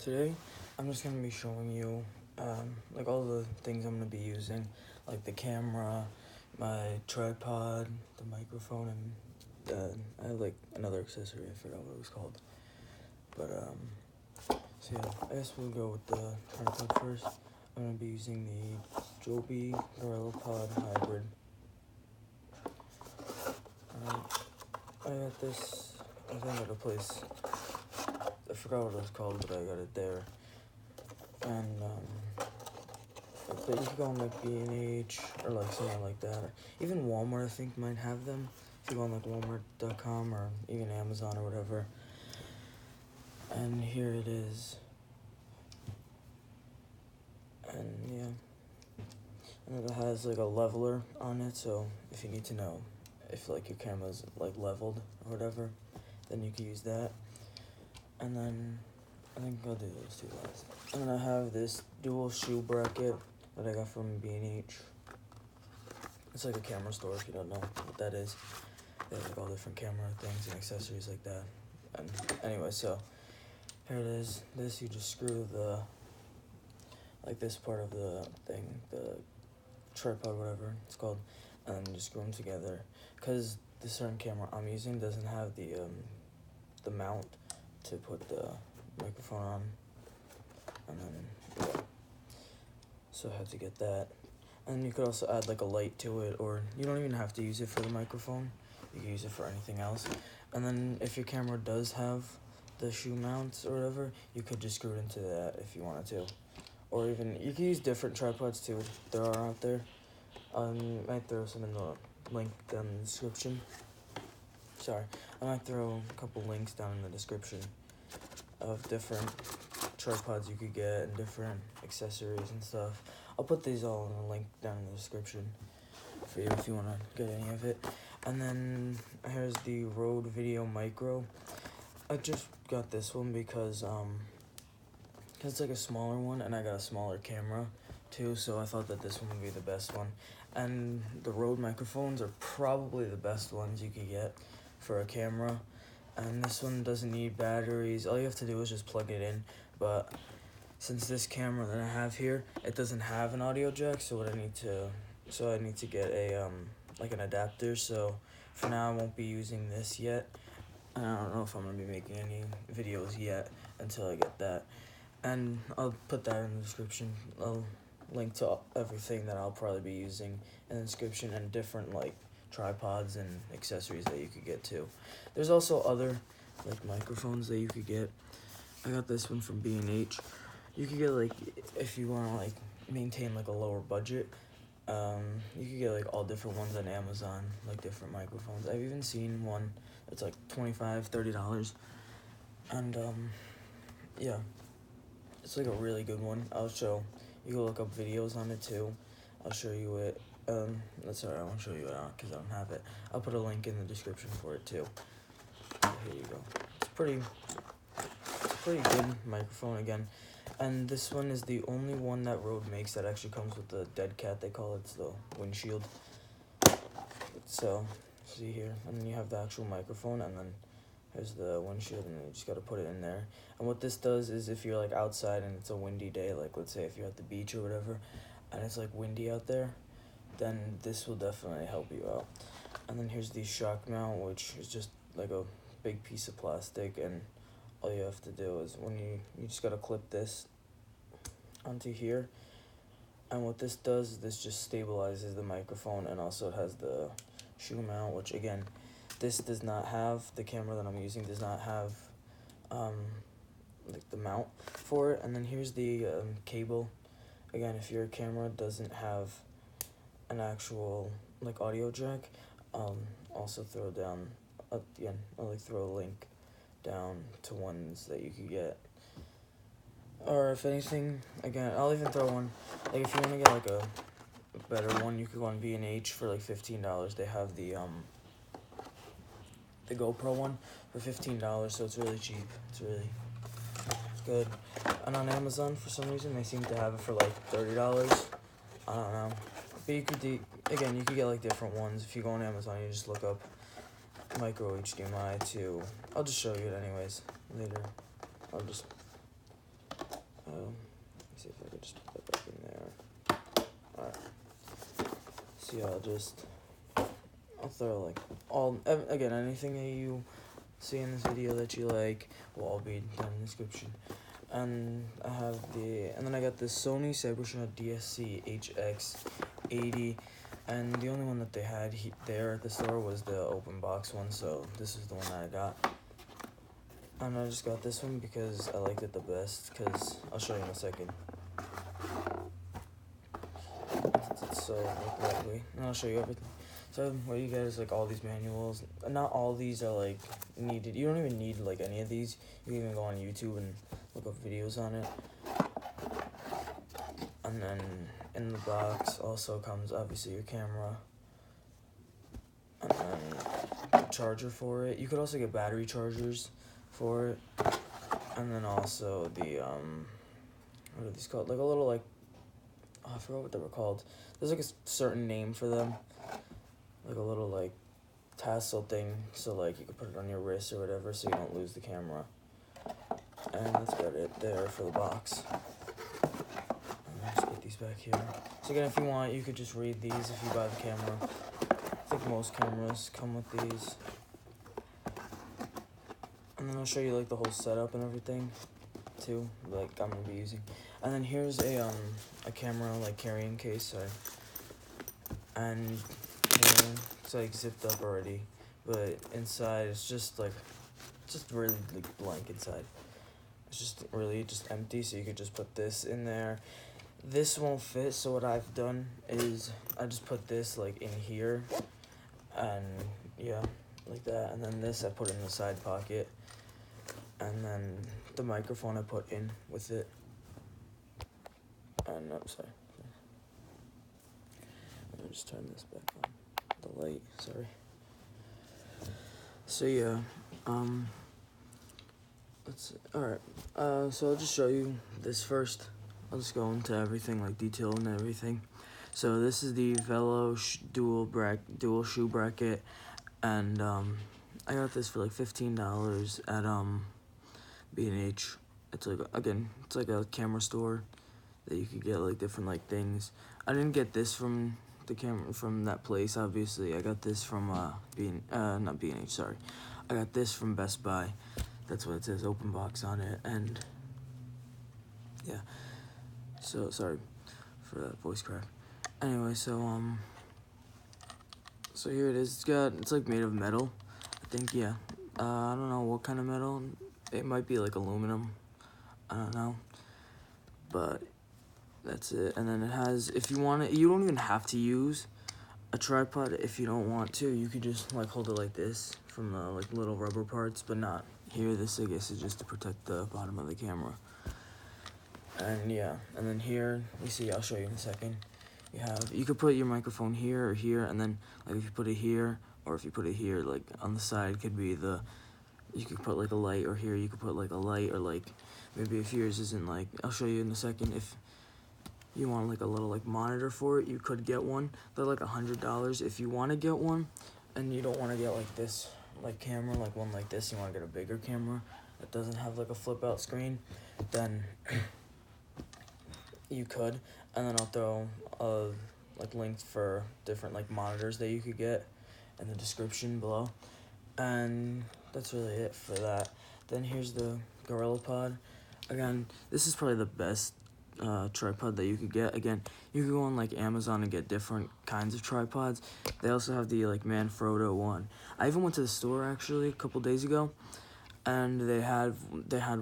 Today, I'm just gonna be showing you, like all the things I'm gonna be using, like the camera, my tripod, the microphone, and I have like another accessory. I forgot what it was called. But so yeah, I guess we'll go with the tripod first. I'm gonna be using the Joby GorillaPod Hybrid. I got this, I think at a place. I forgot what it was called, but I got it there. And but you could go on like B&H or like somewhere like that. Or even Walmart, I think, might have them. If you go on like Walmart.com or even Amazon or whatever. And here it is. And yeah, and it has like a leveler on it, so if you need to know if like your camera's like leveled or whatever, then you can use that. And then I think I'll do those two last. And then I have this dual shoe bracket that I got from B&H. It's like a camera store if you don't know what that is. They have like all different camera things and accessories like that. And anyway, so here it is. This, you just screw the, like this part of the thing, the tripod, whatever it's called, and then you just screw them together. Because the certain camera I'm using doesn't have the mount to put the microphone on. And then, yeah. So I had to get that. And you could also add like a light to it, or you don't even have to use it for the microphone. You can use it for anything else. And then if your camera does have the shoe mounts or whatever, you could just screw it into that if you wanted to. Or even, you can use different tripods too, there are out there. I might throw some in the link down in the description. Sorry, I might throw a couple links down in the description of different tripods you could get and different accessories and stuff. I'll put these all in a link down in the description for you if you want to get any of it. And then here's the Rode Video Micro. I just got this one because it's like a smaller one, and I got a smaller camera too, so I thought that this one would be the best one. And the Rode microphones are probably the best ones you could get for a camera. And this one doesn't need batteries. All you have to do is just plug it in. But since this camera that I have here, it doesn't have an audio jack, so I need to get a like an adapter. So for now, I won't be using this yet. And I don't know if I'm gonna be making any videos yet until I get that. And I'll put that in the description. I'll link to everything that I'll probably be using in the description, and different like tripods and accessories that you could get too. There's also other like microphones that you could get. I got this one from B&H. You could get like, if you want to like maintain like a lower budget, you could get like all different ones on Amazon, like different microphones. I've even seen one that's like $25, $30, and yeah, it's like a really good one. I'll show you. Can look up videos on it too. I'll show you it. That's alright, I won't show you it because I don't have it. I'll put a link in the description for it too. Here you go. It's pretty good microphone again. And this one is the only one that Rode makes that actually comes with the dead cat, they call it. It's the windshield. So, see here, and then you have the actual microphone, and then here's the windshield, and you just gotta put it in there. And what this does is, if you're like outside and it's a windy day, like let's say if you're at the beach or whatever, and it's like windy out there, then this will definitely help you out. And then here's the shock mount, which is just like a big piece of plastic, and all you have to do is you just gotta clip this onto here. And what this does is this just stabilizes the microphone, and also it has the shoe mount, which again, this does not have, the camera that I'm using does not have like the mount for it. And then here's the cable. Again, if your camera doesn't have an actual like audio jack, also throw down at the end, I'll like throw a link down to ones that you could get. Or if anything, again, I'll even throw one, like if you want to get like a better one, you could go on B&H for like $15. They have the GoPro one for $15, so it's really cheap. It's really good. And on Amazon, for some reason, they seem to have it for like $30. I don't know. But you could again, you could get like different ones. If you go on Amazon, you just look up micro HDMI to, I'll just show you it anyways later. see if I can just put that back in there. Alright. So yeah, I'll throw like again, anything that you see in this video that you like will all be down in the description. And then I got this Sony Cybershot DSC HX80, and the only one that they had there at the store was the open box one, so this is the one that I got. And I just got this one because I liked it the best, because I'll show you in a second. It's so lightweight, and I'll show you everything. So what you get is like all these manuals. Not all these are like needed. You don't even need like any of these. You can even go on YouTube and look up videos on it. And then in the box also comes obviously your camera, and then a charger for it. You could also get battery chargers for it, and then also the what are these called? Like a little like, oh, I forgot what they were called. There's like a certain name for them. Like a little like tassel thing, so like you can put it on your wrist or whatever, so you don't lose the camera. And that's about it there for the box. I'll just put these back here. So again, if you want, you could just read these if you buy the camera. I think most cameras come with these. And then I'll show you like the whole setup and everything too, like I'm gonna be using. And then here's a camera like carrying case, sorry. And it's like zipped up already, but inside it's just really like blank inside. It's just really just empty, so you could just put this in there. This won't fit, so what I've done is I just put this like in here, and yeah, like that. And then this I put in the side pocket, and then the microphone I put in with it. And sorry. Let me just turn this back on. The light, sorry. So yeah, let's see. Alright, so I'll just show you this first. I'll just go into everything, like detail and everything. So this is the Velo dual shoe bracket, and I got this for like $15 at B&H. It's like, again, it's like a camera store that you could get like different like things. I didn't get this from that place, obviously. I got this from not B&H, sorry. I got this from Best Buy. That's what it says, open box on it. And yeah, so sorry for that voice crack. Anyway, so here it is. It's like made of metal, I think. Yeah, I don't know what kind of metal. It might be like aluminum, I don't know, but that's it. And then it has, if you want it, you don't even have to use a tripod. If you don't want to, you could just like hold it like this from the like little rubber parts, but not here. This, I guess, is just to protect the bottom of the camera. And yeah, and then here, you see, I'll show you in a second. You could put your microphone here or here, and then like if you put it here, or if you put it here, like on the side could be you could put like a light, or here you could put like a light, or like maybe if yours isn't like, I'll show you in a second. If you want like a little like monitor for it, you could get one. They're like $100 if you want to get one, and you don't want to get like this like camera, like one like this. You want to get a bigger camera that doesn't have like a flip out screen, then you could. And then I'll throw like links for different like monitors that you could get in the description below. And that's really it for that. Then here's the GorillaPod. Again, this is probably the best tripod that you could get. Again, you could go on like Amazon and get different kinds of tripods. They also have the like Manfrotto one. I even went to the store actually a couple days ago, and they had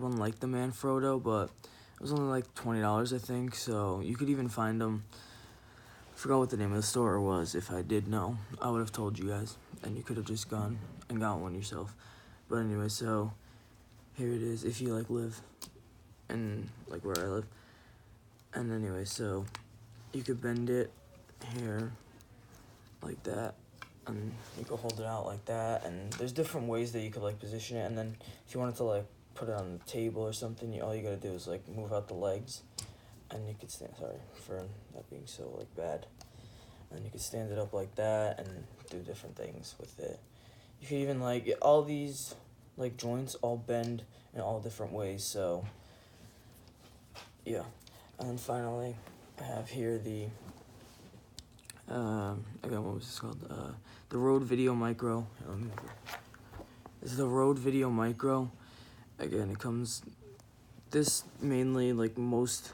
one like the Manfrotto, but it was only like $20, I think. So you could even find them. I forgot what the name of the store was. If I did know, I would have told you guys, and you could have just gone and got one yourself. But anyway, so here it is if you like live in like where I live. And anyway, so you could bend it here like that, and you could hold it out like that, and there's different ways that you could like position it. And then if you wanted to like put it on the table or something, all you gotta do is like move out the legs, and you could stand, sorry for that being so like bad, and you could stand it up like that and do different things with it. You could even like, all these like joints all bend in all different ways, so yeah. And finally, I have here the again, what was this called? The Rode Video Micro. This is the Rode Video Micro. Again, it comes. This mainly, like most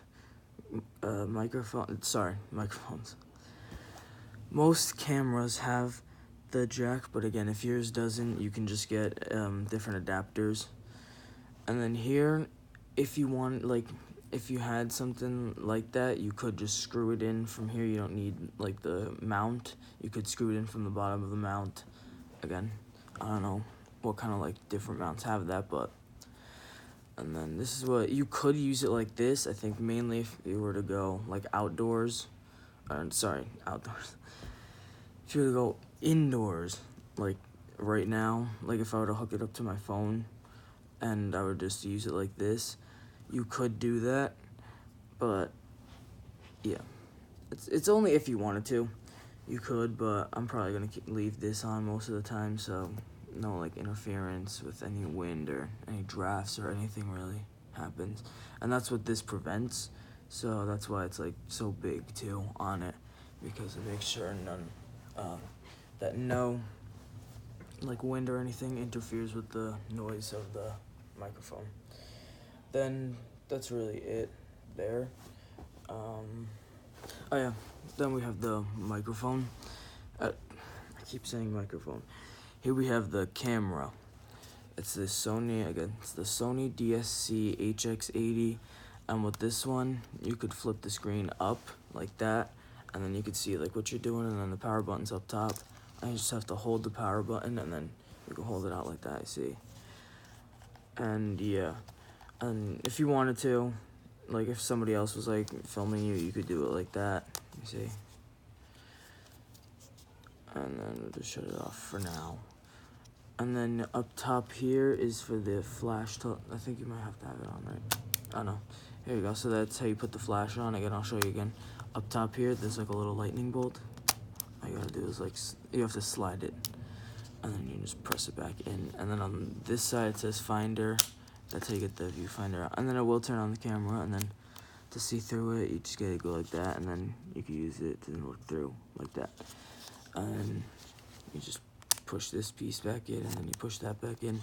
microphones. Most cameras have the jack, but again, if yours doesn't, you can just get different adapters. And then here, if you want, like, if you had something like that, you could just screw it in from here. You don't need, like, the mount. You could screw it in from the bottom of the mount. Again, I don't know what kind of, like, different mounts have that, but. And then this is what, you could use it like this, I think mainly if you were to go, like, outdoors. Outdoors. If you were to go indoors, like, right now, like, if I were to hook it up to my phone, and I would just use it like this, you could do that, but yeah, it's only if you wanted to, you could, but I'm probably gonna leave this on most of the time, so no like interference with any wind or any drafts or anything really happens, and that's what this prevents. So that's why it's like so big too on it, because it makes sure that no like wind or anything interferes with the noise of the microphone. Then that's really it there. Oh yeah, then we have the microphone. I keep saying microphone. Here we have the camera. It's the Sony DSC HX80, and with this one, you could flip the screen up like that, and then you could see like what you're doing, and then the power button's up top. And you just have to hold the power button, and then you can hold it out like that, see? And yeah, and if you wanted to, like if somebody else was like filming you, you could do it like that, you see? And then we'll just shut it off for now. And then up top here is for the flash. I think you might have to have it on, right? Oh no, here you go. So that's how you put the flash on. Again, I'll show you again. Up top here, there's like a little lightning bolt. All you gotta do is like, you have to slide it, and then you just press it back in. And then on this side it says Finder. That's how you get the viewfinder out. And then it will turn on the camera, and then to see through it, you just gotta go like that, and then you can use it to look through like that. And you just push this piece back in, and then you push that back in,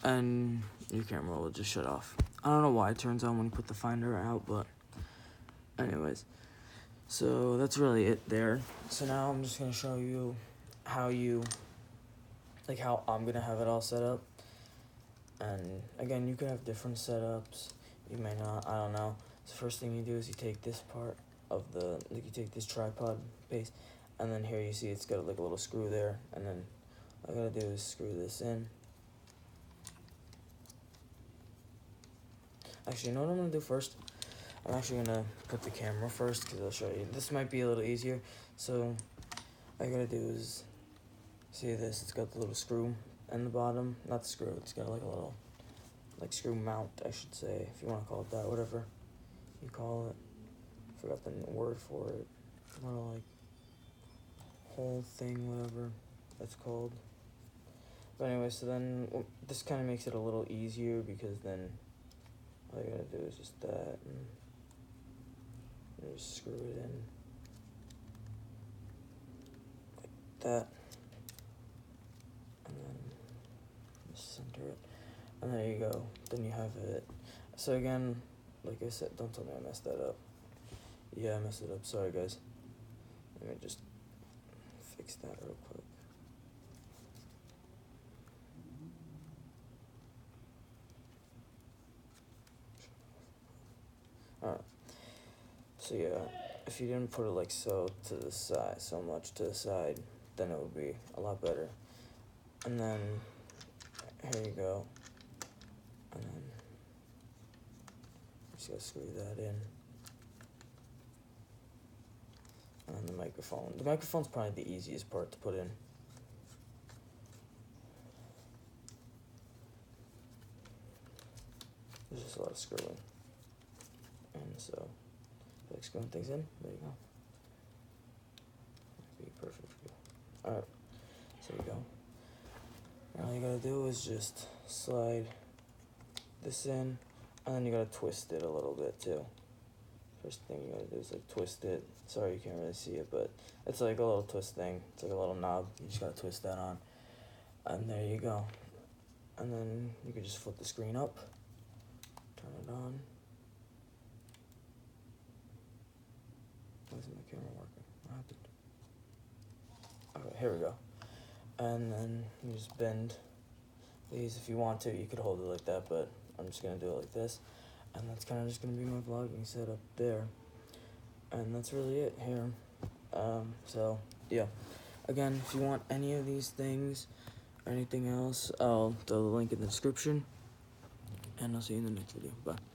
and your camera will just shut off. I don't know why it turns on when you put the Finder out, but anyways. So that's really it there. So now I'm just gonna show you how I'm gonna have it all set up. And again, you could have different setups. You may not, I don't know. So first thing you do is you take this part of you take this tripod base, and then here you see it's got like a little screw there, and then all I gotta do is screw this in. Actually, you know what I'm gonna do first? I'm actually gonna put the camera first, because I'll show you. This might be a little easier. So all I gotta do is, see this, it's got the little screw in the bottom. Not the screw, it's got like a little, like screw mount, I should say, if you wanna call it that, whatever you call it. Forgot the word for it. Little like, whole thing, whatever that's called. But anyway, so then this kind of makes it a little easier, because then all you gotta do is just that, and just screw it in like that, and then just center it, and there you go. Then you have it. So again, like I said, don't tell me I messed that up. Yeah, I messed it up. Sorry, guys. Let me just fix that real quick. Alright. So yeah, if you didn't put it like so to the side, so much to the side, then it would be a lot better. And then here you go. And then just gotta screw that in. And then the microphone. The microphone's probably the easiest part to put in. There's just a lot of screwing. And so, like screwing things in, there you go. That'd be perfect for you. Alright, so there you go. All you gotta do is just slide this in, and then you gotta twist it a little bit too. First thing you gotta do is like twist it. Sorry you can't really see it, but it's like a little twist thing. It's like a little knob. You just gotta twist that on. And there you go. And then you can just flip the screen up. Turn it on. Why isn't my camera working? What happened? Okay, here we go. And then you just bend these. If you want to, you could hold it like that, but I'm just gonna do it like this. And that's kind of just gonna be my vlogging setup there. And that's really it here. So yeah. Again, if you want any of these things or anything else, I'll throw the link in the description. And I'll see you in the next video. Bye.